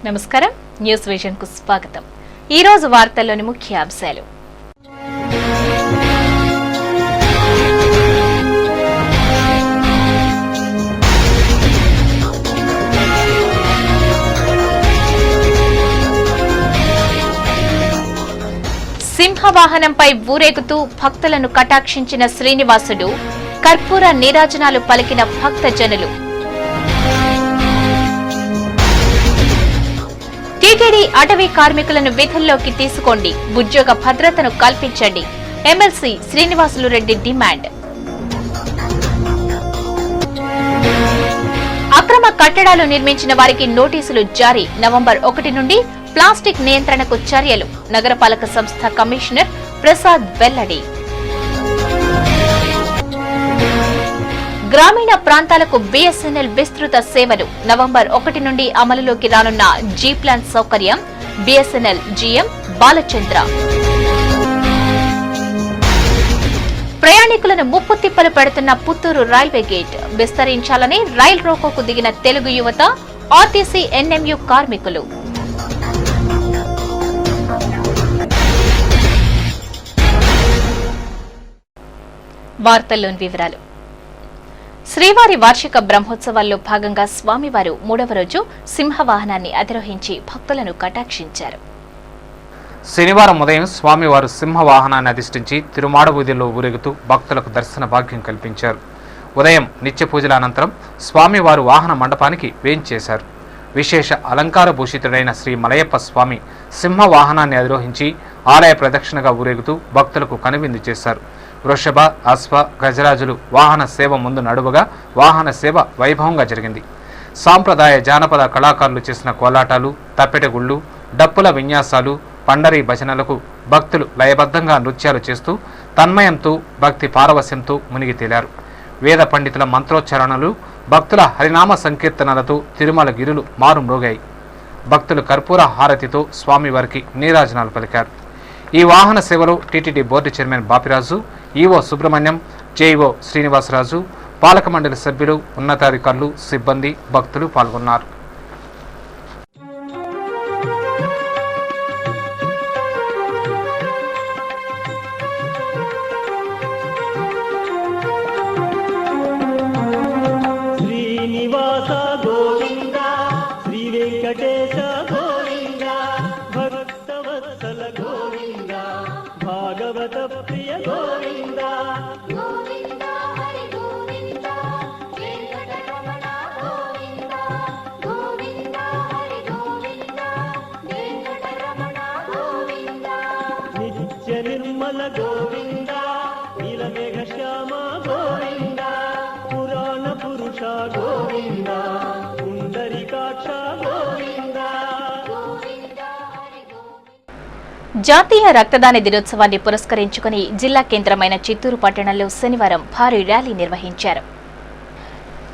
నమస్కారం, news vision కు స్వాగతం. ఈ రోజు వార్తల్లోని ముఖ్య అంశాలు. సింహవాహనంపై ఊరేగుతూ భక్తులను కటాక్షించిన శ్రీనివాసుడు, కర్పూర నీరాజనాలు పలికిన భక్తజనులు. టీటీడీ అటవీ కార్మికులను విధుల్లోకి తీసుకోండి, ఉద్యోగ భద్రతను కల్పించండి, ఎమ్మెల్సీ శ్రీనివాసులు రెడ్డి డిమాండ్. అక్రమ కట్టడాలు నిర్మించిన వారికి నోటీసులు జారీ. నవంబర్ 1 నుండి ప్లాస్టిక్ నియంత్రణకు చర్యలు. నగరపాలక సంస్థ కమిషనర్ ప్రసాద్ వెల్లడి. గ్రామీణ ప్రాంతాలకు బీఎస్ఎన్ఎల్ విస్తృత సేవలు. నవంబర్ 1 నుండి అమలులోకి రానున్న జీ ప్లాన్ సౌకర్యం. BSNL GM Balachandra. ప్రయాణికులను ముప్పు తిప్పలు పెడుతున్న పుత్తూరు రైల్వే గేట్ విస్తరించాలని రైల్ రోకోకు దిగిన తెలుగు యువత, ఆర్టీసీ ఎన్ఎంయు కార్మికులు. వార్తల్లోని వివరాలు. శ్రీవారి వార్షిక బ్రహ్మోత్సవాల్లో భాగంగా స్వామివారు 3వ రోజు సింహవాహనాన్ని అధిరోహించి భక్తులను కటాక్షించారు. శనివారం ఉదయం స్వామివారు సింహవాహనాన్ని అధిష్ఠించి తిరుమాడ వీధుల్లో ఊరేగుతూ భక్తులకు దర్శన భాగ్యం కల్పించారు. ఉదయం నిత్య పూజల అనంతరం స్వామివారు వాహన మండపానికి వేంచేశారు. విశేష అలంకార భూషితుడైన శ్రీ మలయప్ప స్వామి సింహవాహనాన్ని అధిరోహించి ఆలయ ప్రదక్షిణగా ఊరేగుతూ భక్తులకు కనువిందు చేశారు. వృషభ, అశ్వ, గజరాజులు వాహన సేవ ముందు నడువగా వాహన సేవ వైభవంగా జరిగింది. సాంప్రదాయ జానపద కళాకారులు చేసిన కోలాటాలు, తప్పెటగుళ్ళు, డప్పుల విన్యాసాలు, పండరీ భజనలకు భక్తులు లయబద్ధంగా నృత్యాలు చేస్తూ తన్మయంతో భక్తి పారవస్యంతో మునిగి తేలారు. వేద పండితుల మంత్రోచ్చారణలు, భక్తుల హరినామ సంకీర్తనలతో తిరుమల గిరులు మారుమ్రోగాయి. భక్తులు కర్పూర హారతితో స్వామివారికి నీరాజనాలు పలికారు. ఈ వాహన సేవలో TTD board chairman Bapiraju, EO Subrahmanyam, JEO Srinivasaraju, పాలక మండలి సభ్యులు, ఉన్నతాధికారులు, సిబ్బంది, భక్తులు పాల్గొన్నారు. శ్రీనివాస గోవింద, శ్రీ వెంకటేశ గోవింద, భక్తవత్సల గోవింద, భాగవత ప్రియ గోవింద, గోవింద హరి గోవింద, వెంకటరమణ గోవింద, గోవింద హరి గోవింద, వెంకటరమణ గోవింద, నిత్య నిర్మల గోవింద, నీలమేఘ శ్యామ గోవింద, పురాణ పురుష గోవింద, పుండరీకాక్ష గోవింద. జాతీయ రక్తదాన దినోత్సవాన్ని పురస్కరించుకుని జిల్లా కేంద్రమైన చిత్తూరు పట్టణంలో శనివారం భారీ ర్యాలీ నిర్వహించారు.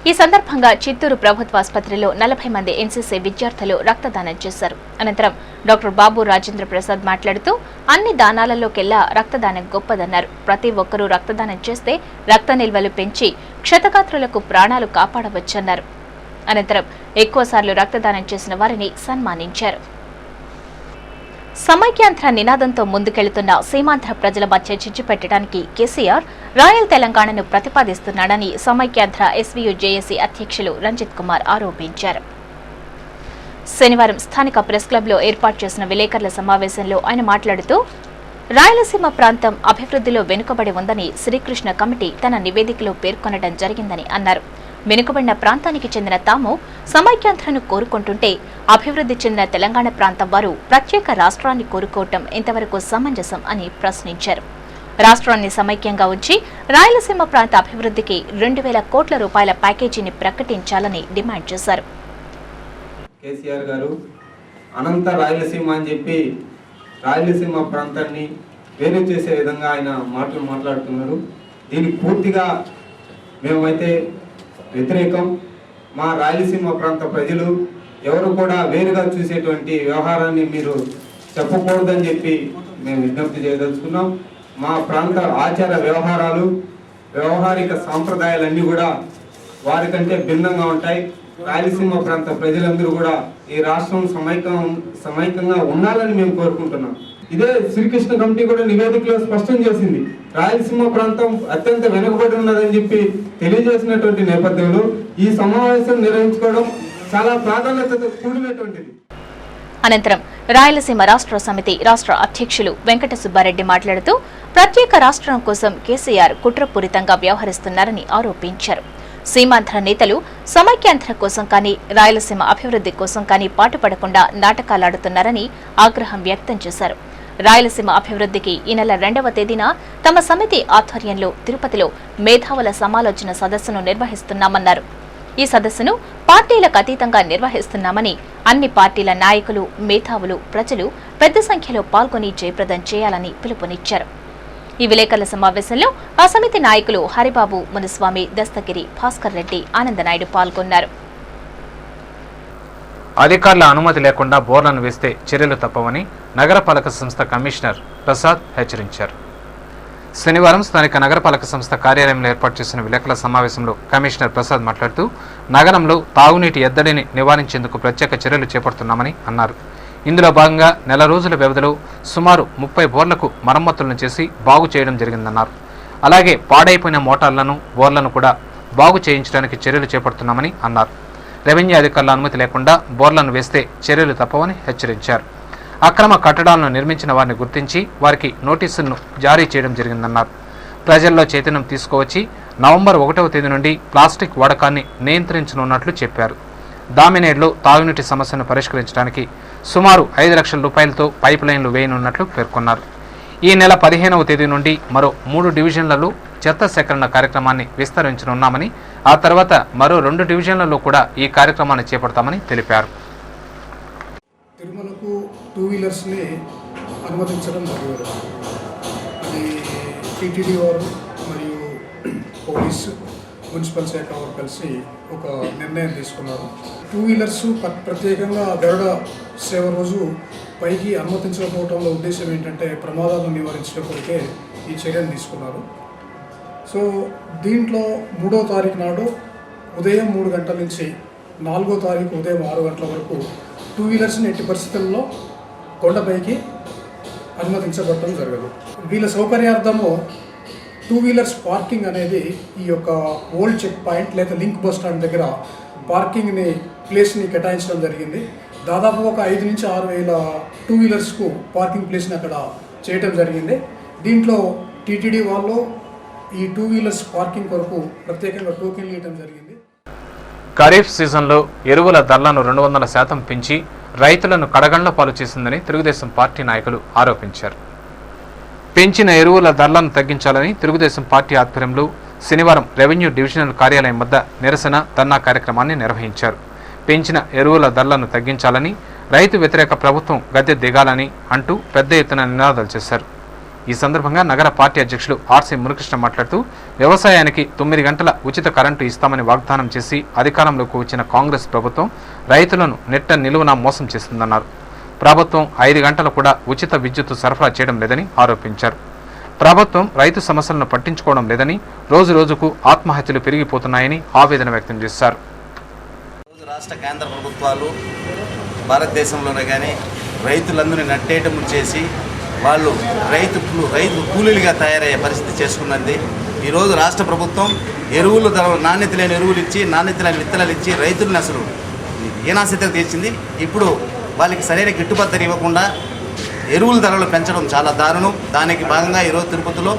ఈ సందర్భంగా చిత్తూరు ప్రభుత్వ ఆసుపత్రిలో 40 మంది ఎన్సీసీ విద్యార్థులు రక్తదానం చేశారు. అనంతరం డాక్టర్ బాబు రాజేంద్ర ప్రసాద్ మాట్లాడుతూ అన్ని దానాలలోకెల్లా రక్తదానం గొప్పదన్నారు. ప్రతి ఒక్కరూ రక్తదానం చేస్తే రక్త నిల్వలు పెంచి క్షతగాత్రులకు ప్రాణాలు కాపాడవచ్చన్నారు. అనంతరం ఎక్కువసార్లు రక్తదానం చేసిన వారిని సన్మానించారు. సమైక్యాంధ్ర నినాదంతో ముందుకెళ్తున్న సీమాంధ్ర ప్రజల మధ్య చిచ్చు పెట్టడానికి కేసీఆర్ రాయల్ తెలంగాణను ప్రతిపాదిస్తున్నాడని సమైక్యాంధ్ర ఎస్వీయు జేఏసీ అధ్యక్షులు రంజిత్ కుమార్ ఆరోపించారు. శనివారం స్థానిక ప్రెస్ క్లబ్లో ఏర్పాటు చేసిన విలేకరుల సమావేశంలో ఆయన మాట్లాడుతూ రాయలసీమ ప్రాంతం అభివృద్ధిలో వెనుకబడి ఉందని శ్రీకృష్ణ కమిటీ తన నివేదికలో పేర్కొనడం జరిగిందని అన్నారు. వెనుకబడిన ప్రాంతానికి చెందిన తాము సమైక్యాంధ్రను కోరుకుంటుంటే అభివృద్ధి చెందిన తెలంగాణ ప్రాంతం వారు ప్రత్యేక రాష్ట్రాన్ని కోరుకోవటం ఎంతవరకు సమంజసం అని ప్రశ్నించారు. రాష్ట్రాన్ని సమైక్యంగా ఉంచి రాయలసీమ ప్రాంత అభివృద్ధికి 2,000 కోట్ల రూపాయల ప్యాకేజీని ప్రకటించాలని డిమాండ్ చేశారు. కేసీఆర్ గారు అనంత రాయలసీమ అని చెప్పి రాయలసీమ ప్రాంతాన్ని వేరు చేసే విధంగా ఆయన మాటలు మాట్లాడుతున్నారు. దీనికి పూర్తిగా మేమైతే వ్యతిరేకం. మా రాయలసీమ ప్రాంత ప్రజలు ఎవరు కూడా వేరుగా చూసేటువంటి వ్యవహారాన్ని మీరు చెప్పకూడదని చెప్పి మేము విజ్ఞప్తి చేయదలుచుకున్నాం. మా ప్రాంత ఆచార వ్యవహారాలు, వ్యవహారిక సాంప్రదాయాలన్నీ కూడా వారికంటే భిన్నంగా ఉంటాయి. రాయలసీమ ప్రాంత ప్రజలందరూ కూడా ఈ రాష్ట్రం సమైక్యంగా ఉండాలని మేము కోరుకుంటున్నాం. ఇదే శ్రీకృష్ణ కమిటీ కూడా నివేదికలో స్పష్టం చేసింది. రాయలసీమ ప్రాంతం అత్యంత వెనుకబడి ఉన్నదని చెప్పి తెలియజేసినటువంటి నేపథ్యంలో ఈ సమావేశం నిర్వహించుకోవడం చాలా ప్రాధాన్యతతో కూడినటువంటిది. అనంతరం రాయలసీమ రాష్ట్ర సమితి రాష్ట్ర అధ్యక్షులు వెంకట సుబ్బారెడ్డి మాట్లాడుతూ ప్రత్యేక రాష్ట్రం కోసం కేసీఆర్ కుట్రపూరితంగా వ్యవహరిస్తున్నారని ఆరోపించారు. సీమాంధ్ర నేతలు సమైక్యాంధ్ర కోసం కానీ రాయలసీమ అభివృద్ధి కోసం కానీ పాటుపడకుండా నాటకాలాడుతున్నారని ఆగ్రహం వ్యక్తం చేశారు. రాయలసీమ అభివృద్ధికి ఈ నెల 2వ తేదీన తమ సమితి ఆధ్వర్యంలో తిరుపతిలో మేధావుల సమాలోచన సదస్సును నిర్వహిస్తున్నామన్నారు. ఈ సదస్సును పార్టీలకు అతీతంగా నిర్వహిస్తున్నామని, అన్ని పార్టీల నాయకులు, మేధావులు, ప్రజలు పెద్ద సంఖ్యలో పాల్గొని జయప్రదం చేయాలని పిలుపునిచ్చారు. ఈ విలేకరుల సమావేశంలో ఆ సమితి నాయకులు హరిబాబు, మునుస్వామి, దస్తగిరి, భాస్కర్ రెడ్డి, ఆనందనాయుడు పాల్గొన్నారు. అధికారుల అనుమతి లేకుండా బోర్లను వేస్తే చర్యలు తప్పవని నగరపాలక సంస్థ కమిషనర్ ప్రసాద్ హెచ్చరించారు. శనివారం స్థానిక నగరపాలక సంస్థ కార్యాలయంలో ఏర్పాటు చేసిన విలేకరుల సమావేశంలో కమిషనర్ ప్రసాద్ మాట్లాడుతూ నగరంలో తాగునీటి ఎద్దడిని నివారించేందుకు ప్రత్యేక చర్యలు చేపడుతున్నామని అన్నారు. ఇందులో భాగంగా నెల రోజుల వ్యవధిలో సుమారు 30 బోర్లకు మరమ్మతులను చేసి బాగు చేయడం జరిగిందన్నారు. అలాగే పాడైపోయిన మోటార్లను, బోర్లను కూడా బాగు చేయించడానికి చర్యలు చేపడుతున్నామని అన్నారు. రెవెన్యూ అధికారుల అనుమతి లేకుండా బోర్లను వేస్తే చర్యలు తప్పవని హెచ్చరించారు. అక్రమ కట్టడాలను నిర్మించిన వారిని గుర్తించి వారికి నోటీసులను జారీ చేయడం జరిగిందన్నారు. ప్రజల్లో చైతన్యం తీసుకువచ్చి నవంబర్ 1వ తేదీ నుండి ప్లాస్టిక్ వాడకాన్ని నియంత్రించనున్నట్లు చెప్పారు. దామినేడ్లో తాగునీటి సమస్యను పరిష్కరించడానికి సుమారు 5 లక్షల రూపాయలతో పైప్ లైన్లు వేయనున్నట్లు పేర్కొన్నారు. ఈ నెల 15వ తేదీ నుండి మరో 3 డివిజన్లలో చెత్త సేకరణ కార్యక్రమాన్ని విస్తరించనున్నామని, ఆ తర్వాత మరో 2 డివిజన్లలో కూడా ఈ కార్యక్రమాన్ని చేపడతామని తెలిపారు. తిరుమలకు 2 వీలర్స్ని అనుమతించడం జరిగింది. అది టీటీడీ వారు మరియు పోలీసు, మున్సిపల్ శాఖ వారు కలిసి ఒక నిర్ణయం తీసుకున్నారు. 2 వీలర్స్ ప్రత్యేకంగా గరుడ సేవ రోజు పైకి అనుమతించకపోవడంలో ఉద్దేశం ఏంటంటే ప్రమాదాలను నివారించడం కొరకే ఈ చర్యను తీసుకున్నారు. సో దీంట్లో 3వ తారీఖు నాడు ఉదయం 3 గంటల నుంచి 4వ తారీఖు ఉదయం 6 గంటల వరకు 2 వీలర్స్ని ఎట్టి పరిస్థితుల్లో కొండపైకి అనుమతించబడటం జరగదు. వీళ్ళ సౌకర్యార్థము 2 వీలర్స్ పార్కింగ్ అనేది ఈ యొక్క ఓల్డ్ చెక్ పాయింట్ లేదా లింక్ బస్ స్టాండ్ దగ్గర పార్కింగ్ని ప్లేస్ని కేటాయించడం జరిగింది. దాదాపు ఒక 5 నుంచి 6 వేల 2 వీలర్స్కు పార్కింగ్ ప్లేస్ని అక్కడ చేయటం జరిగింది. దీంట్లో టీటీడీ వాళ్ళు ఈ 2 వీలర్స్ పార్కింగ్ కొరకు ప్రత్యేకంగా టోకెన్లు ఇవ్వడం జరిగింది. ఖరీఫ్ సీజన్లో ఎరువుల ధరలను 200% పెంచి రైతులను కడగండ్ల పాలు చేసిందని తెలుగుదేశం పార్టీ నాయకులు ఆరోపించారు. పెంచిన ఎరువుల ధరలను తగ్గించాలని తెలుగుదేశం పార్టీ ఆధ్వర్యంలో శనివారం రెవెన్యూ డివిజనల్ కార్యాలయం వద్ద నిరసన ధర్నా కార్యక్రమాన్ని నిర్వహించారు. పెంచిన ఎరువుల ధరలను తగ్గించాలని, రైతు వ్యతిరేక ప్రభుత్వం గద్దె దిగాలని అంటూ పెద్ద ఎత్తున నినాదాలు చేశారు. ఈ సందర్భంగా నగర పార్టీ అధ్యక్షులు ఆర్సీ మునికృష్ణ మాట్లాడుతూ వ్యవసాయానికి 9 గంటల ఉచిత కరెంటు ఇస్తామని వాగ్దానం చేసి అధికారంలోకి వచ్చిన కాంగ్రెస్ ప్రభుత్వం రైతులను నెట్ట నిలువున మోసం చేస్తుందన్నారు. ప్రభుత్వం 5 గంటలు కూడా ఉచిత విద్యుత్ సరఫరా చేయడం లేదని ఆరోపించారు. ప్రభుత్వం రైతు సమస్యలను పట్టించుకోవడం లేదని, రోజు రోజుకు ఆత్మహత్యలు పెరిగిపోతున్నాయని ఆవేదన వ్యక్తం చేశారు. రాష్ట్ర కేంద్ర ప్రభుత్వాలు భారతదేశంలోనే కానీ రైతులందరినీ నట్టేయటం చేసి వాళ్ళు రైతు కూలీలుగా తయారయ్యే పరిస్థితి చేసుకున్నది. ఈరోజు రాష్ట్ర ప్రభుత్వం ఎరువులు నాణ్యత లేని ఎరువులు ఇచ్చి, నాణ్యత లేని విత్తనాలు ఇచ్చి రైతులను అసలు హీనాస్థితికి తెచ్చింది. ఇప్పుడు వాళ్ళకి సరైన గిట్టుబాటు ధర ఇవ్వకుండా ఎరువుల ధరలు పెంచడం చాలా దారుణం. దానికి భాగంగా ఈరోజు తిరుపతిలో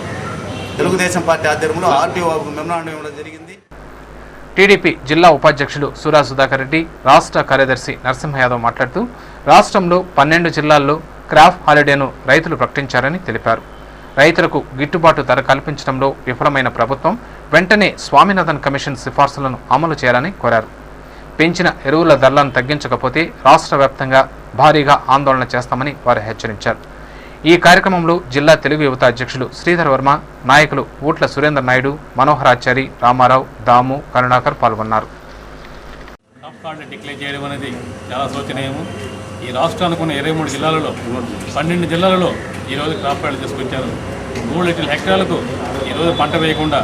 తెలుగుదేశం పార్టీ ఆధ్వర్యంలో ఆర్టీఓ మెమోరాండం ఇవ్వడం జరిగింది. టీడీపీ జిల్లా ఉపాధ్యక్షులు సూరా సుధాకర్ రెడ్డి, రాష్ట్ర కార్యదర్శి నరసింహ యాదవ్ మాట్లాడుతూ రాష్ట్రంలో 12 జిల్లాల్లో క్రాప్ హాలిడేను రైతులు ప్రకటించారని తెలిపారు. రైతులకు గిట్టుబాటు ధర కల్పించడంలో విఫలమైన ప్రభుత్వం వెంటనే స్వామినాథన్ కమిషన్ సిఫార్సులను అమలు చేయాలని కోరారు. పెంచిన ఎరువుల ధరలను తగ్గించకపోతే రాష్ట్ర వ్యాప్తంగా భారీగా ఆందోళన చేస్తామని వారు హెచ్చరించారు. ఈ కార్యక్రమంలో జిల్లా తెలుగు యువత అధ్యక్షులు శ్రీధర్ వర్మ, నాయకులు ఊట్ల సురేంద్ర నాయుడు, మనోహరాచారి, రామారావు, దాము, కరుణాకర్ పాల్గొన్నారు. క్రాప్ కార్డు డిక్లేర్ చేయడం అనేది చాలా శోచనీయము. ఈ రాష్ట్రానికి ఉన్న 23 జిల్లాలలో 12 జిల్లాలలో ఈరోజు క్రాప్ కార్డు తీసుకొచ్చారు. 3 హెక్టార్లకు ఈరోజు పంట వేయకుండా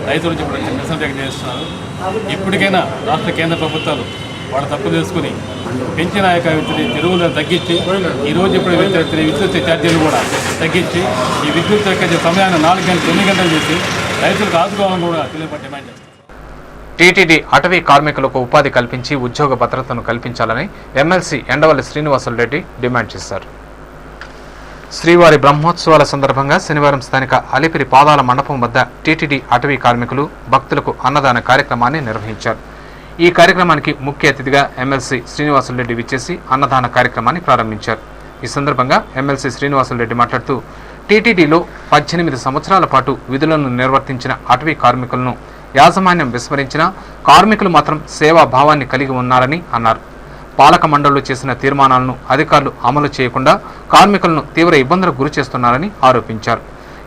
రైతుల నుంచి ఇప్పుడు నిరసన వ్యక్తం చేస్తున్నారు. ఇప్పటికైనా రాష్ట్ర కేంద్ర ప్రభుత్వాలు వాళ్ళ తప్పు తెలుసుకుని పెంచిన ఆ యొక్క ఎరువులను తగ్గించి ఈరోజు ఇప్పుడు విద్యుత్ ఛార్జీలు కూడా తగ్గించి ఈ విద్యుత్ యొక్క సమయాన్ని 4 గంటలు 9 గంటలు చేసి రైతులకు ఆదుకోవాలని కూడా తెలియబడి డిమాండ్ చేస్తారు. టీటీడీ అటవీ కార్మికులకు ఉపాధి కల్పించి ఉద్యోగ భద్రతను కల్పించాలని ఎమ్మెల్సీ ఎండవల్లి శ్రీనివాసులరెడ్డి డిమాండ్ చేశారు. శ్రీవారి బ్రహ్మోత్సవాల సందర్భంగా శనివారం స్థానిక అలిపిరి పాదాల మండపం వద్ద టీటీడీ అటవీ కార్మికులు భక్తులకు అన్నదాన కార్యక్రమాన్ని నిర్వహించారు. ఈ కార్యక్రమానికి ముఖ్య అతిథిగా ఎమ్మెల్సీ శ్రీనివాసులరెడ్డి విచ్చేసి అన్నదాన కార్యక్రమాన్ని ప్రారంభించారు. ఈ సందర్భంగా ఎమ్మెల్సీ శ్రీనివాసులరెడ్డి మాట్లాడుతూ టీటీడీలో 18 సంవత్సరాల పాటు విధులను నిర్వర్తించిన అటవీ కార్మికులను యాజమాన్యం విస్మరించిన కార్మికులు మాత్రం సేవా భావాన్ని కలిగి ఉన్నారని అన్నారు. పాలక మండళ్లు చేసిన తీర్మానాలను అధికారులు అమలు చేయకుండా కార్మికులను తీవ్ర ఇబ్బందులకు గురి చేస్తున్నారని ఆరోపించారు.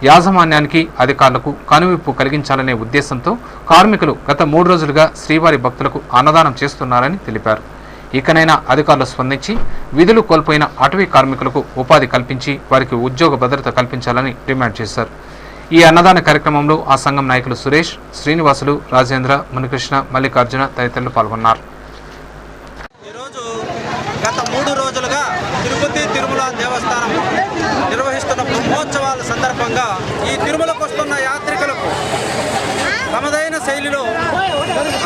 యాజమాన్యానికి అధికారులకు కనువిప్పు కలిగించాలనే ఉద్దేశంతో కార్మికులు గత 3 రోజులుగా శ్రీవారి భక్తులకు అన్నదానం చేస్తున్నారని తెలిపారు. ఇకనైనా అధికారులు స్పందించి విధులు కోల్పోయిన అటవీ కార్మికులకు ఉపాధి కల్పించి వారికి ఉద్యోగ భద్రత కల్పించాలని డిమాండ్ చేశారు. ఈ అన్నదాన కార్యక్రమంలో ఆ సంఘం నాయకులు సురేష్, శ్రీనివాసులు, రాజేంద్ర, మునికృష్ణ, మల్లికార్జున తదితరులు పాల్గొన్నారు. ఈరోజు గత 3 రోజులుగా తిరుపతి తిరుమల దేవస్థానం నిర్వహిస్తున్న బ్రహ్మోత్సవాల సందర్భంగా ఈ తిరుమలకు వస్తున్న యాత్రికులకు తమదైన శైలిలో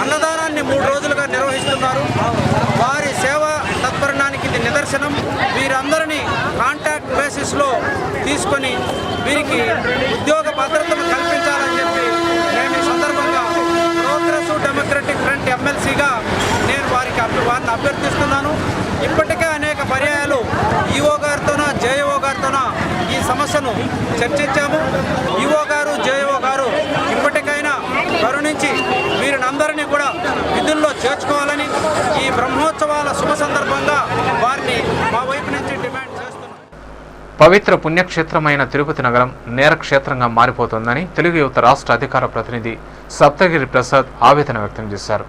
అన్నదానాన్ని 3 రోజులుగా నిర్వహిస్తున్నారు. వారి సేవా తత్పరణానికి ఇది నిదర్శనం. వీరందరినీ కాంటాక్ట్ బేసిస్లో తీసుకొని వీరికి ఉద్యోగ భద్రతను కల్పించాలని చెప్పి నేను ఈ సందర్భంగా ప్రోగ్రెసివ్ డెమోక్రటిక్ ఫ్రంట్ ఎమ్మెల్సీగా నేను వారిని అభ్యర్థిస్తున్నాను. ఇప్పటికే అనేక పర్యాయాలు ఈఓ గారితోనా జేఈఓ గారితోనా ఈ సమస్యను చర్చించాము. ఈఓ గారు జేఈఓ గారు ఇప్పటికైనా కరుణించి వీరినందరినీ కూడా విధుల్లో చేర్చుకోవాలని ఈ బ్రహ్మోత్సవాల శుభ సందర్భంగా వారిని మా వైపు నుంచి డిమాండ్ చేస్తున్నాం. పవిత్ర పుణ్యక్షేత్రమైన తిరుపతి నగరం నేరక్షేత్రంగా మారిపోతోందని తెలుగు యువత రాష్ట్ర అధికార ప్రతినిధి సప్తగిరి ప్రసాద్ ఆవేదన వ్యక్తం చేశారు.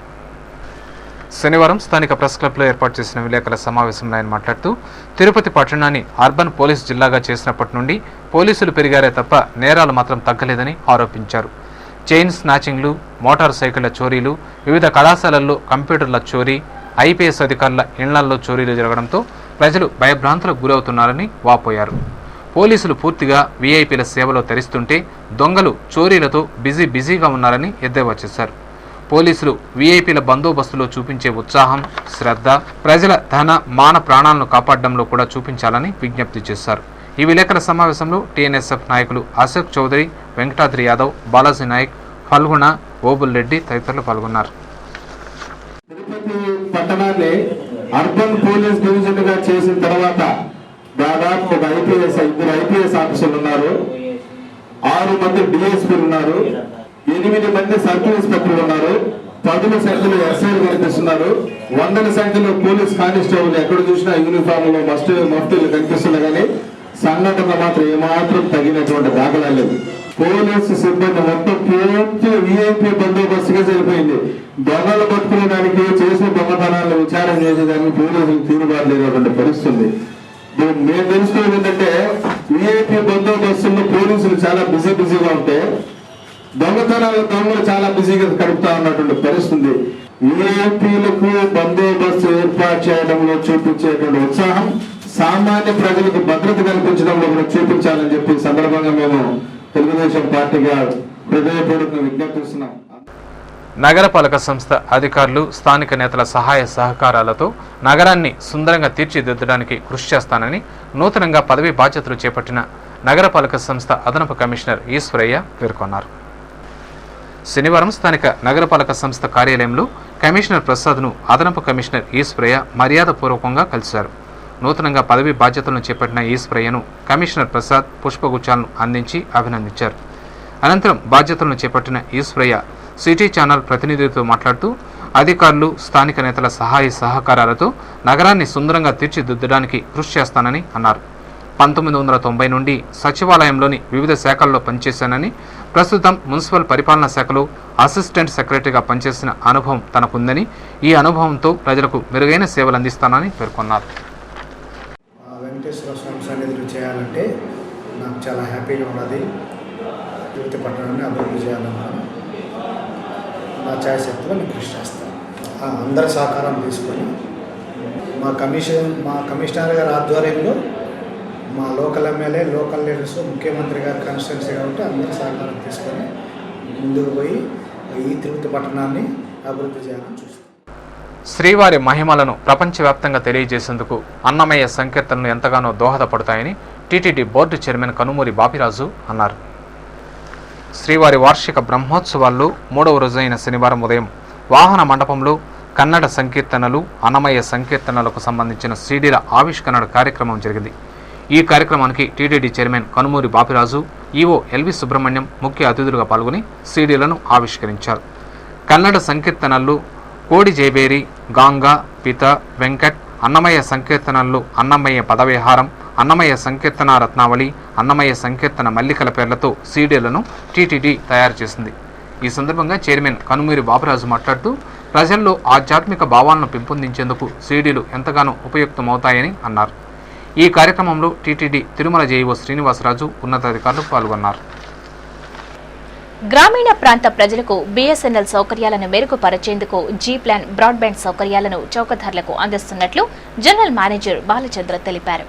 శనివారం స్థానిక ప్రెస్ క్లబ్లో ఏర్పాటు చేసిన విలేకరుల సమావేశంలో ఆయన మాట్లాడుతూ తిరుపతి పట్టణాన్ని అర్బన్ పోలీస్ జిల్లాగా చేసినప్పటి నుండి పోలీసులు పెరిగారే తప్ప నేరాలు మాత్రం తగ్గలేదని ఆరోపించారు. చైన్ స్నాచింగ్లు, మోటార్ సైకిళ్ల చోరీలు, వివిధ కళాశాలల్లో కంప్యూటర్ల చోరీ, ఐపీఎస్ అధికారుల ఇళ్లల్లో చోరీలు జరగడంతో ప్రజలు భయభ్రాంతులకు గురవుతున్నారని వాపోయారు. పోలీసులు పూర్తిగా వీఐపీల సేవలో తరిస్తుంటే దొంగలు చోరీలతో బిజీగా ఉన్నారని ఎద్దేవా చేశారు. పోలీసులు వీఐపీల బందోబస్తులో చూపించే ఉత్సాహం, శ్రద్ధ ప్రజల ధన మాన ప్రాణాలను కాపాడడంలో కూడా చూపించాలని విజ్ఞప్తి చేశారు. ఈ విలేకరుల సమావేశంలో టీఎన్ఎస్ఎఫ్ నాయకులు అశోక్ చౌదరి, వెంకటాద్రి యాదవ్, బాలాజీ నాయక్, ఫల్గుణ, ఓబుల్ రెడ్డి తదితరులు పాల్గొన్నారు. తిరుపతి పట్టణాన్ని అర్బన్ పోలీస్ డివిజన్ గా చేసిన తర్వాత దాదాపు 2 ఐపీఎస్ ఆఫీసర్లు ఉన్నారు, 6 మంది డిఎస్పీలు ఉన్నారు, 8 మంది సర్కిల్ ఇన్స్పెక్టర్లు ఉన్నారు, 10 సంఖ్యలో ఎస్ఐలు కనిపిస్తున్నారు, 100 సంఖ్యలో పోలీస్ కానిస్టేబుల్ ఎక్కడ చూసినా యూనిఫామ్ లో మఫ్టీలు కనిపిస్తున్నా కానీ సంఘటన మాత్రం ఏమాత్రం తగినటువంటి దాఖలా లేదు. పోలీసు సిబ్బంది మొత్తం పూర్తి వీఐపీ బందోబస్తుగా సరిపోయింది. దొంగలు పట్టుకునేదానికి, చేసిన దొంగతనాలను విచారణ చేసేదానికి పోలీసులు తీరుబాటు లేనటువంటి పరిస్థితుంది. మేము తెలుసుకునేది ఏంటంటే వీఐపీ బందోబస్తుల్లో పోలీసులు చాలా బిజీగా ఉంటే దొంగలు చాలా బిజీగా గడుపుతా ఉన్నటువంటి పరిస్థితి. వీఐపీలకు బందోబస్తు ఏర్పాటు చేయడంలో చూపించేటువంటి ఉత్సాహం సామాన్య ప్రజలకు భద్రత కల్పించడంలో కూడా చూపించాలని చెప్పి సందర్భంగా మేము తెలుగుదేశం పార్టీగా హృదయపూర్వకంగా విజ్ఞప్తిస్తున్నాం. నగరపాలక సంస్థ అధికారులు, స్థానిక నేతల సహాయ సహకారాలతో నగరాన్ని సుందరంగా తీర్చిదిద్దడానికి కృషి చేస్తానని నూతనంగా పదవీ బాధ్యతలు చేపట్టిన నగరపాలక సంస్థ అదనపు కమిషనర్ ఈశ్వరయ్య పేర్కొన్నారు. శనివారం స్థానిక నగరపాలక సంస్థ కార్యాలయంలో కమిషనర్ ప్రసాద్ను అదనపు కమిషనర్ ఈశ్వరయ్య మర్యాదపూర్వకంగా కలిశారు. నూతనంగా పదవీ బాధ్యతలను చేపట్టిన ఈశ్వరయ్యను కమిషనర్ ప్రసాద్ పుష్పగుచ్చాలను అందించి అభినందించారు. అనంతరం బాధ్యతలను చేపట్టిన ఈశ్వరయ్య సిటీ ఛానల్ ప్రతినిధులతో మాట్లాడుతూ అధికారులు, స్థానిక నేతల సహాయ సహకారాలతో నగరాన్ని సుందరంగా తీర్చిదిద్దడానికి కృషి చేస్తానని అన్నారు. 1990 నుండి సచివాలయంలోని వివిధ శాఖల్లో పనిచేశానని, ప్రస్తుతం మున్సిపల్ పరిపాలనా శాఖలో అసిస్టెంట్ సెక్రటరీగా పనిచేసిన అనుభవం తనకుందని, ఈ అనుభవంతో ప్రజలకు మెరుగైన సేవలు అందిస్తానని పేర్కొన్నారు. వెంకటేశ్వర స్వామి సన్నిధిలో చేయాలంటే నాకు చాలా హ్యాపీగా ఉన్నది. తిరుపతి పట్టణాన్ని అభివృద్ధి చేయాలన్నాను. నా ఛాయశక్తిలో నేను కృషి చేస్తాను. అందరి సహకారం తీసుకొని మా కమిషనర్ గారి ఆధ్వర్యంలో మా లోకల్ ఎమ్మెల్యే, లోకల్ లీడర్స్, ముఖ్యమంత్రి గారి కాన్స్టిట్యున్సీ కాబట్టి అందరి సహకారం తీసుకొని ముందుకు పోయి ఈ తిరుపతి పట్టణాన్ని అభివృద్ధి చేయాలని చూస్తాం. శ్రీవారి మహిమలను ప్రపంచవ్యాప్తంగా తెలియజేసేందుకు అన్నమయ్య సంకీర్తనలు ఎంతగానో దోహదపడతాయని టీటీడీ బోర్డు చైర్మన్ కనుమూరి బాపిరాజు అన్నారు. శ్రీవారి వార్షిక బ్రహ్మోత్సవాల్లో 3వ రోజైన శనివారం ఉదయం వాహన మండపంలో కన్నడ సంకీర్తనలు, అన్నమయ్య సంకీర్తనలకు సంబంధించిన సీడీల ఆవిష్కరణ కార్యక్రమం జరిగింది. ఈ కార్యక్రమానికి TTD chairman Kanumuri Bapiraju, EO LV Subrahmanyam ముఖ్య అతిథులుగా పాల్గొని సీడీలను ఆవిష్కరించారు. కన్నడ సంకీర్తనలు కోడి జేబేరి, గాంగా, పిత, వెంకట్, అన్నమయ్య సంకీర్తనలు అన్నమయ్య పదవిహారం, అన్నమయ్య సంకీర్తన రత్నావళి, అన్నమయ్య సంకీర్తన మల్లికల పేర్లతో సీడీలను టీటీడీ తయారు చేసింది. ఈ సందర్భంగా చైర్మన్ కనుమూరి బాపిరాజు మాట్లాడుతూ ప్రజల్లో ఆధ్యాత్మిక భావాలను పెంపొందించేందుకు సీడీలు ఎంతగానో ఉపయుక్తమవుతాయని అన్నారు. ఈ కార్యక్రమంలో టీటీడీ తిరుమల జేఈఓ శ్రీనివాసరాజు, ఉన్నతాధికారులు పాల్గొన్నారు. గ్రామీణ ప్రాంత ప్రజలకు బీఎస్ఎన్ఎల్ సౌకర్యాలను మెరుగుపరిచేందుకు జీ ప్లాన్ బ్రాడ్బ్యాండ్ సౌకర్యాలను చౌకధరలకు అందిస్తున్నట్లు జనరల్ మేనేజర్ బాలచంద్ర తెలిపారు.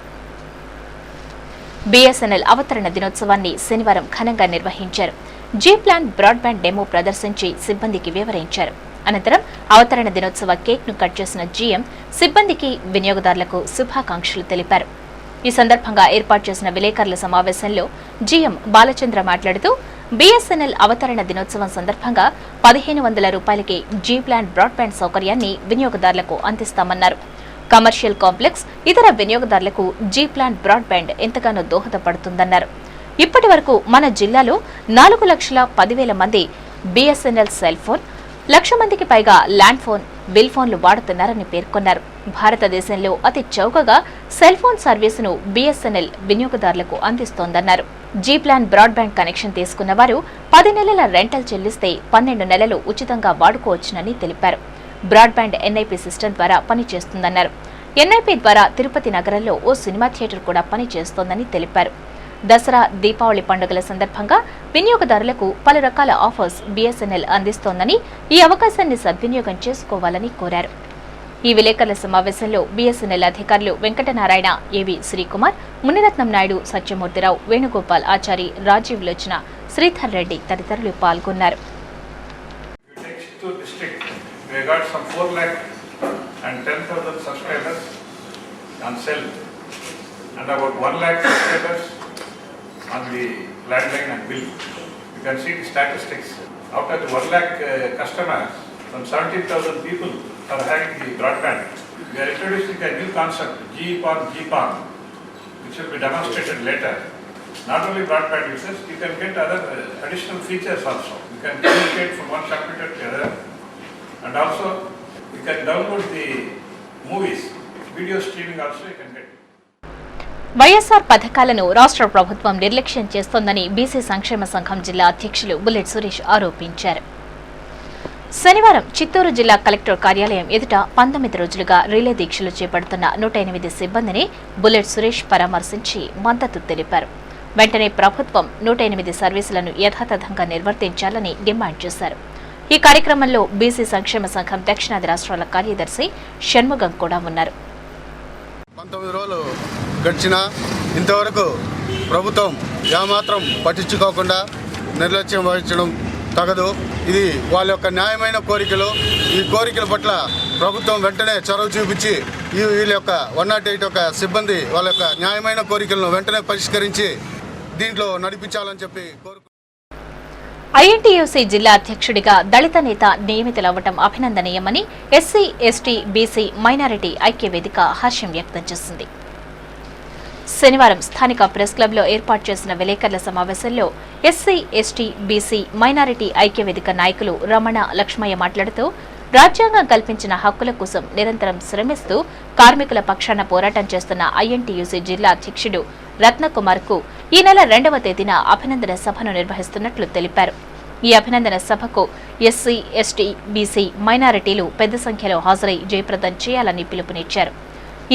బీఎస్ఎన్ఎల్ అవతరణ దినోత్సవాన్ని శనివారం ఘనంగా నిర్వహించారు. జీ ప్లాన్ బ్రాడ్బ్యాండ్ డెమో ప్రదర్శించి సిబ్బందికి వివరించారు. అనంతరం అవతరణ దినోత్సవ కేక్ ను కట్ చేసిన జీఎం సిబ్బందికి, వినియోగదారులకు శుభాకాంక్షలు తెలిపారు. ఈ సందర్భంగా ఏర్పాటు చేసిన విలేకరుల సమావేశంలో జీఎం బాలచంద్ర మాట్లాడుతూ బీఎస్ఎన్ఎల్ అవతరణ దినోత్సవం సందర్భంగా 1500 రూపాయలకి జీ ప్లాన్ బ్రాడ్బ్యాండ్ సౌకర్యాన్ని వినియోగదారులకు అందిస్తామన్నారు. కమర్షియల్ కాంప్లెక్స్, ఇతర వినియోగదారులకు జీ ప్లాన్ బ్రాడ్బ్యాండ్ ఎంతగానో దోహదపడుతుందన్నారు. ఇప్పటి వరకు మన జిల్లాలో 4,10,000 మంది బీఎస్ఎన్ఎల్ సెల్ ఫోన్, 1,00,000 మందికి పైగా ల్యాండ్ ఫోన్, బిల్ ఫోన్లు వాడుతున్నారని పేర్కొన్నారు. భారతదేశంలో అతి చౌకగా సెల్ ఫోన్ సర్వీసును బీఎస్ఎన్ఎల్ వినియోగదారులకు అందిస్తోందన్నారు. జీ ప్లాన్ బ్రాడ్బ్యాండ్ కనెక్షన్ తీసుకున్న వారు 10 నెలల రెంటల్ చెల్లిస్తే 12 నెలలు ఉచితంగా వాడుకోవచ్చునని తెలిపారు. బ్రాడ్బ్యాండ్ ఎన్ఐపి సిస్టమ్ ద్వారా పనిచేస్తుందన్నారు. ఎన్ఐపి ద్వారా తిరుపతి నగరంలో ఓ సినిమా థియేటర్ కూడా పనిచేస్తోందని తెలిపారు. దసరా, దీపావళి పండుగల సందర్భంగా వినియోగదారులకు పలు రకాల ఆఫర్స్ బీఎస్ఎన్ఎల్ అందిస్తోందని, ఈ అవకాశాన్ని సద్వినియోగం చేసుకోవాలని కోరారు. ఈ విలేకరుల సమావేశంలో బీఎస్ఎన్ఎల్ అధికారులు వెంకటనారాయణ, ఏవి శ్రీకుమార్, మునిరత్నం నాయుడు, సత్యమూర్తిరావు, వేణుగోపాల్ ఆచారి, రాజీవ్ లోచన, శ్రీధర్ రెడ్డి తదితరులు పాల్గొన్నారు. We got some 4,10,000 subscribers on cell and about 1,00,000 subscribers on the landline and bill. You can see the statistics. Out of the 1,00,000 customers, some 17,000 people are having the broadband. We are introducing a new concept, GPON, which will be demonstrated later. Not only broadband users, you can get other additional features also. You can communicate from one computer to the other. And also, you can download the movies, video streaming also you can get. YSR పథకాలను రాష్ట్ర ప్రభుత్వం నిర్లక్ష్యం చేస్తోందని BC సంక్షేమ సంఘం జిల్లా అధ్యక్షులు bullet Suresh ఆరోపించారు. శనివారం చిత్తూరు జిల్లా కలెక్టర్ కార్యాలయం ఎదుట 19 రోజులుగా రిలే దీక్షలు చేపడుతున్న 108 సిబ్బందిని బుల్లెట్ సురేష్ పరామర్శించి మద్దతు తెలిపారు. వెంటనే ప్రభుత్వం 108 సర్వీసులను యథాతథంగా నిర్వర్తించాలని డిమాండ్ చేశారు. ఈ కార్యక్రమంలో బీసీ సంక్షేమ సంఘం దక్షిణాది రాష్ట్రాల కార్యదర్శి షణ్ముగం కూడా ఉన్నారు. 19 రోజులు గడిచినా ఇంతవరకు ప్రభుత్వం ఏమాత్రం పట్టించుకోకుండా నిర్లక్ష్యం వహించడం తగదు. ఇది వాళ్ళ యొక్క న్యాయమైన కోరికలు. ఈ కోరికల పట్ల ప్రభుత్వం వెంటనే చొరవ చూపించి వీళ్ళ యొక్క 108 యొక్క సిబ్బంది వాళ్ళ యొక్క న్యాయమైన కోరికలను వెంటనే పరిష్కరించి దీంట్లో నడిపించాలని చెప్పి కోరుకుంటున్నాను. ఐఎన్టీయూసీ జిల్లా అధ్యక్షుడిగా దళిత నేత నియమితులవ్వటం అభినందనీయమని ఎస్సీ, ఎస్టీ, బీసీ, మైనారిటీ ఐక్యవేదిక హర్షం వ్యక్తం చేసింది. శనివారం స్థానిక ప్రెస్ క్లబ్లో ఏర్పాటు చేసిన విలేకరుల సమావేశంలో ఎస్సీ, ఎస్టీ, బీసీ, మైనారిటీ ఐక్యవేదిక నాయకులు రమణ, లక్ష్మయ్య మాట్లాడుతూ రాజ్యాంగం కల్పించిన హక్కుల కోసం నిరంతరం శ్రమిస్తూ కార్మికుల పక్షాన పోరాటం చేస్తున్న ఐఎన్టీయూసీ జిల్లా అధ్యక్షుడు రత్నకుమార్ కు ఈ నెల 2వ తేదీన అభినందన సభను నిర్వహిస్తున్నట్లు తెలిపారు. ఈ అభినందన సభకు ఎస్సీ, ఎస్టీ, బీసీ, మైనారిటీలు పెద్ద సంఖ్యలో హాజరై జయప్రదం చేయాలని పిలుపునిచ్చారు.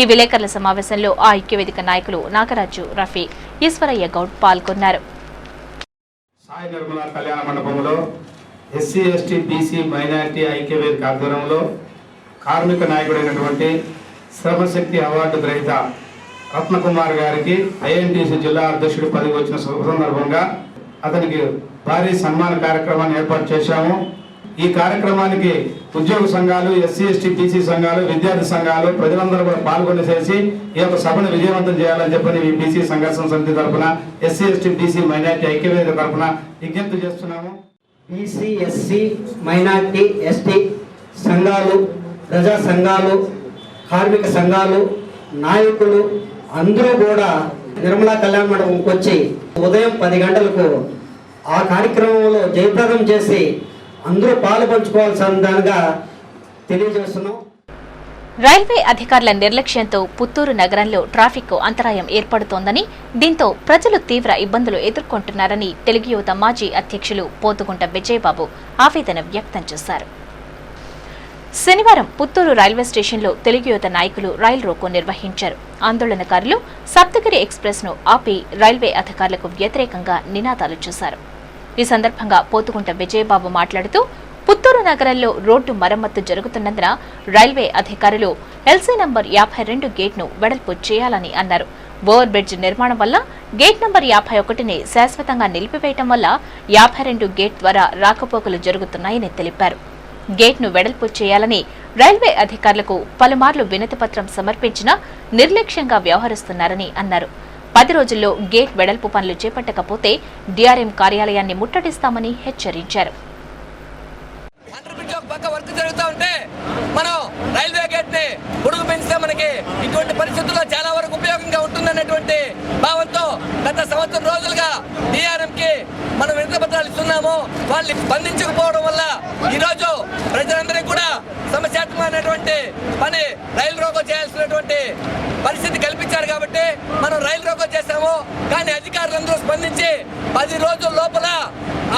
ఈ విలేకరుల సమావేశంలో ఆ ఐక్యవేదిక నాయకులు నాగరాజు, రఫీ, ఈశ్వరయ్య గౌడ్ పాల్గొన్నారు. సాయి నిర్మల కళ్యాణ మండపంలో ఎస్సీ ఎస్టీ బీసీ మైనారిటీ ఐక్యవేదిక ఆధ్వర్యంలో కార్మిక నాయకుడైనటువంటి శ్రమశక్తి అవార్డు గ్రహీత రత్నకుమార్ గారికి ఐఎన్టీసీ జిల్లా అధ్యక్షుడి పదవి వచ్చిన శుభ సందర్భంగా అతనికి భారీ సన్మాన కార్యక్రమాన్ని ఏర్పాటు చేశాము. ఈ కార్యక్రమానికి ఉద్యోగ సంఘాలు, ఎస్సీ ఎస్టీ బీసీ సంఘాలు, విద్యార్థి సంఘాలు ప్రజలందరూ కూడా పాల్గొని చేసి ఈ యొక్క సభను విజయవంతం చేయాలని చెప్పని ఈ బీసీ సంఘర్షణ సమితి తరఫున, ఎస్సీ ఎస్టీ బీసీ మైనారిటీ ఐక్యవేదిక తరఫున విజ్ఞప్తి చేస్తున్నాము. బీసీ ఎస్సీ మైనారిటీ ఎస్టీ సంఘాలు, ప్రజా సంఘాలు, కార్మిక సంఘాలు, నాయకులు అందరూ కూడా నిర్మలా కళ్యాణ మండపంకి వచ్చి ఉదయం 10 గంటలకు ఆ కార్యక్రమంలో జయప్రదం చేసి అందరూ పాలు పంచుకోవాల్సిన దానిగా తెలియజేస్తున్నాం. రైల్వే అధికారుల నిర్లక్ష్యంతో పుత్తూరు నగరంలో ట్రాఫిక్ అంతరాయం ఏర్పడుతోందని, దీంతో ప్రజలు తీవ్ర ఇబ్బందులు ఎదుర్కొంటున్నారని తెలుగు యువత మాజీ అధ్యక్షులు పోతుగుంట విజయబాబు ఆవేదన వ్యక్తం చేశారు. శనివారం పుత్తూరు రైల్వే స్టేషన్లో తెలుగు యువత నాయకులు రైల్ రోకో నిర్వహించారు. ఆందోళనకారులు సప్తగిరి ఎక్స్ప్రెస్ ను ఆపి రైల్వే అధికారులకు వ్యతిరేకంగా నినాదాలు చేశారు. ఈ సందర్భంగా పోతుగుంట విజయబాబు మాట్లాడుతూ, పుత్తూరు నగరంలో రోడ్డు మరమ్మతు జరుగుతున్నందున రైల్వే అధికారులు ఎల్సీ నంబర్ 52 గేట్ను వెడల్పు చేయాలని అన్నారు. ఓవర్ బ్రిడ్జ్ నిర్మాణం వల్ల గేట్ నంబర్ 51ని శాశ్వతంగా నిలిపివేయటం వల్ల 52 గేట్ ద్వారా రాకపోకలు జరుగుతున్నాయని తెలిపారు. గేట్ను వెడల్పు చేయాలని రైల్వే అధికారులకు పలుమార్లు వినతిపత్రం సమర్పించినా నిర్లక్ష్యంగా వ్యవహరిస్తున్నారని అన్నారు. 10 రోజుల్లో గేట్ వెడల్పు పనులు చేపట్టకపోతే డీఆర్ఎం కార్యాలయాన్ని ముట్టడిస్తామని హెచ్చరించారు. మనం రైల్వే గేట్ ని పొడుగు పెంచితే మనకి ఇటువంటి పరిస్థితుల్లో చాలా వరకు ఉపయోగంగా ఉంటుందనేటువంటి భావంతో గత సంవత్సరం రోజులుగా డిఆర్ఎం కి మనం వినతి పత్రాలు ఇస్తున్నాము. వాళ్ళు స్పందించకపోవడం వల్ల ఈ రోజు ప్రజలందరికీ కూడా సమస్యాత్మకమైనటువంటి పని రైలు రోకో చేయాల్సినటువంటి పరిస్థితి కల్పించారు కాబట్టి మనం రైలు రోకో చేశాము. కానీ అధికారులందరూ స్పందించి 10 రోజుల లోపల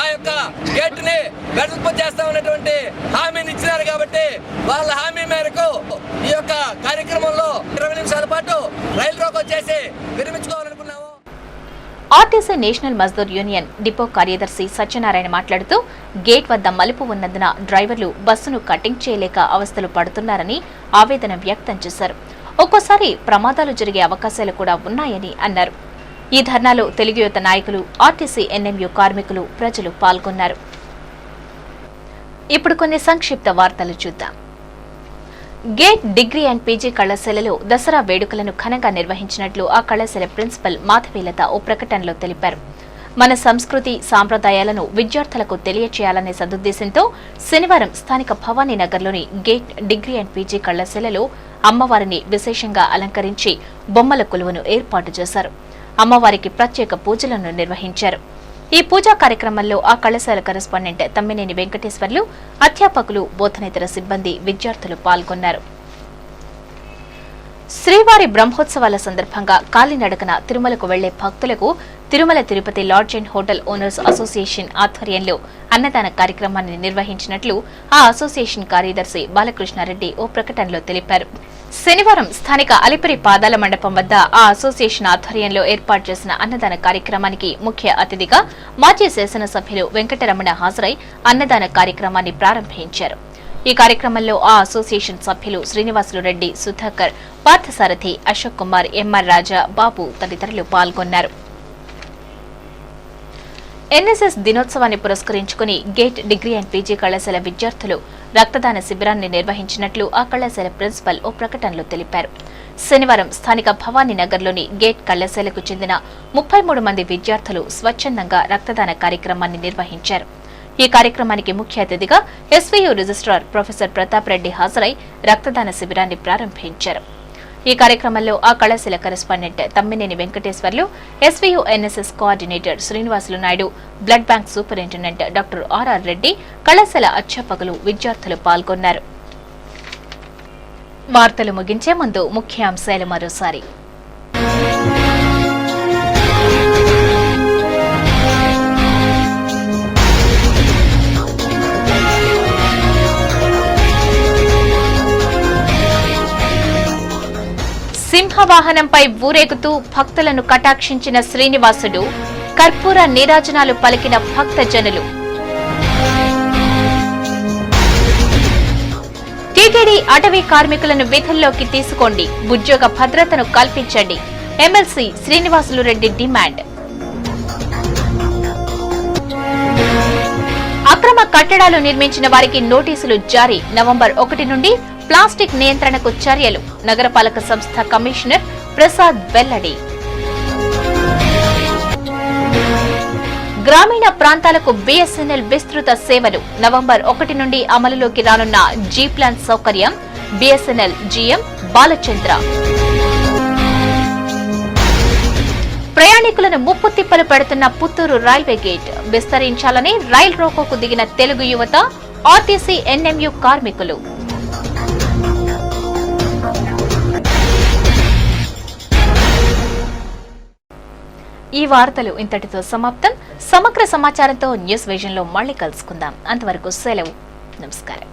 ఆ యొక్క గేట్ ని వెడల్పు చేస్తామనేటువంటి హామీని ఇచ్చినారు కాబట్టి వాళ్ళ హామీ మేరకు ఈ యొక్క కార్యక్రమంలో 20 నిమిషాల పాటు రైలు రోకో చేసి విరమించుకోవాలనుకున్నాము. RTC national Mazdoor union depot కార్యదర్శి సత్యనారాయణ మాట్లాడుతూ, గేట్ వద్ద మలుపు ఉన్నందున డ్రైవర్లు బస్సును కటింగ్ చేయలేక అవస్థలు పడుతున్నారని ఆవేదన వ్యక్తం చేశారు. ఒక్కోసారి ప్రమాదాలు జరిగే అవకాశాలు కూడా ఉన్నాయని అన్నారు. ఈ ధర్నాలో తెలుగు యువత నాయకులు, ఆర్టీసీ ఎన్ఎంయు కార్మికులు, ప్రజలు పాల్గొన్నారు. ఇప్పుడు కొన్ని సంక్షిప్త వార్తలు చూద్దాం. గేట్ డిగ్రీ అండ్ పీజీ కళాశాలలో దసరా వేడుకలను ఘనంగా నిర్వహించినట్లు ఆ కళాశాల ప్రిన్సిపల్ మాధవీలత ఓ ప్రకటనలో తెలిపారు. మన సంస్కృతి సాంప్రదాయాలను విద్యార్థులకు తెలియచేయాలనే సదుద్దేశంతో శనివారం స్థానిక భవానీనగర్లోని గేట్ డిగ్రీ అండ్ పీజీ కళాశాలలో అమ్మవారిని విశేషంగా అలంకరించి బొమ్మల కొలువును ఏర్పాటు చేశారు. అమ్మవారికి ప్రత్యేక పూజలను నిర్వహించారు. ఈ పూజా కార్యక్రమంలో ఆ కళాశాల కరెస్పాండెంట్ తమ్మినేని వెంకటేశ్వర్లు, అధ్యాపకులు, బోధనేతర సిబ్బంది, విద్యార్థులు పాల్గొన్నారు. శ్రీవారి బ్రహ్మోత్సవాల సందర్భంగా కాలినడకన తిరుమలకు వెళ్లే భక్తులకు Tirumala Tirupati lodge and hotel owners association ఆధ్వర్యంలో అన్నదాన కార్యక్రమాన్ని నిర్వహించినట్లు ఆ అసోసియేషన్ కార్యదర్శి బాలకృష్ణారెడ్డి ఓ ప్రకటనలో తెలిపారు. శనివారం స్థానిక అలిపిరి పాదాల మండపం వద్ద ఆ అసోసియేషన్ ఆధ్వర్యంలో ఏర్పాటు చేసిన అన్నదాన కార్యక్రమానికి ముఖ్య అతిథిగా మాజీ శాసనసభ్యులు వెంకటరమణ హాజరై అన్నదాన కార్యక్రమాన్ని ప్రారంభించారు. ఈ కార్యక్రమంలో ఆ అసోసియేషన్ సభ్యులు శ్రీనివాసులు రెడ్డి, సుధాకర్, పార్థసారథి, అశోక్ కుమార్, ఎంఆర్ రాజా, బాబు తదితరులు పాల్గొన్నారు. ఎన్ఎస్ఎస్ దినోత్సవాన్ని పురస్కరించుకుని గేట్ డిగ్రీ అండ్ పీజీ కళాశాల విద్యార్థులు రక్తదాన శిబిరాన్ని నిర్వహించినట్లు ఆ కళాశాల ప్రిన్సిపల్ ఓ ప్రకటనలో తెలిపారు. శనివారం స్థానిక భవానీనగర్లోని గేట్ కళాశాలకు చెందిన 33 మంది విద్యార్థులు స్వచ్ఛందంగా రక్తదాన కార్యక్రమాన్ని నిర్వహించారు. ఈ కార్యక్రమానికి ముఖ్య అతిథిగా SVU registrar professor Pratap Reddy హాజరై రక్తదాన శిబిరాన్ని ప్రారంభించారు. ఈ కార్యక్రమంలో ఆ కళాశాల correspondent Tammineni Venkateswarlu, SVU NSS coordinator Srinivasulu Naidu, blood bank superintendent doctor RR Reddy, కళాశాల అధ్యాపకులు, విద్యార్థులు పాల్గొన్నారు. వార్తలు ముగించే ముందు ముఖ్యాంశాలు మరోసారి. సింహవాహనంపై ఊరేగుతూ భక్తులను కటాక్షించిన శ్రీనివాసుడు కర్పూర నీరాజనాలు పలికిన భక్తజనులు. టీటీడీ అటవీ కార్మికులను విధుల్లోకి తీసుకోండి, ఉద్యోగ భద్రతను కల్పించండి. MLC Srinivasulu Reddy demand. అక్రమ కట్టడాలు నిర్మించిన వారికి నోటీసులు జారీ. నవంబర్ 1 నుండి ప్లాస్టిక్ నియంత్రణకు చర్యలు. నగరపాలక సంస్థ కమిషనర్ ప్రసాద్ వెల్లడి. గ్రామీణ ప్రాంతాలకు బీఎస్ఎన్ఎల్ విస్తృత సేవలు. నవంబర్ 1 నుండి అమలులోకి రానున్న జీ ప్లాన్ సౌకర్యం. BSNL GM Balachandra. ప్రయాణికులను ముప్పు తిప్పలు పెడుతున్న పుత్తూరు రైల్వే గేట్ విస్తరించాలని రైల్ రోకోకు దిగిన తెలుగు యువత, ఆర్టీసీ ఎన్ఎంయు కార్మికులు. ఈ వార్తలు ఇంతటితో సమాప్తం. సమగ్ర సమాచారంతో న్యూస్ విజన్ లో మళ్ళీ కలుసుకుందాం. అంతవరకు సెలవు. నమస్కారం.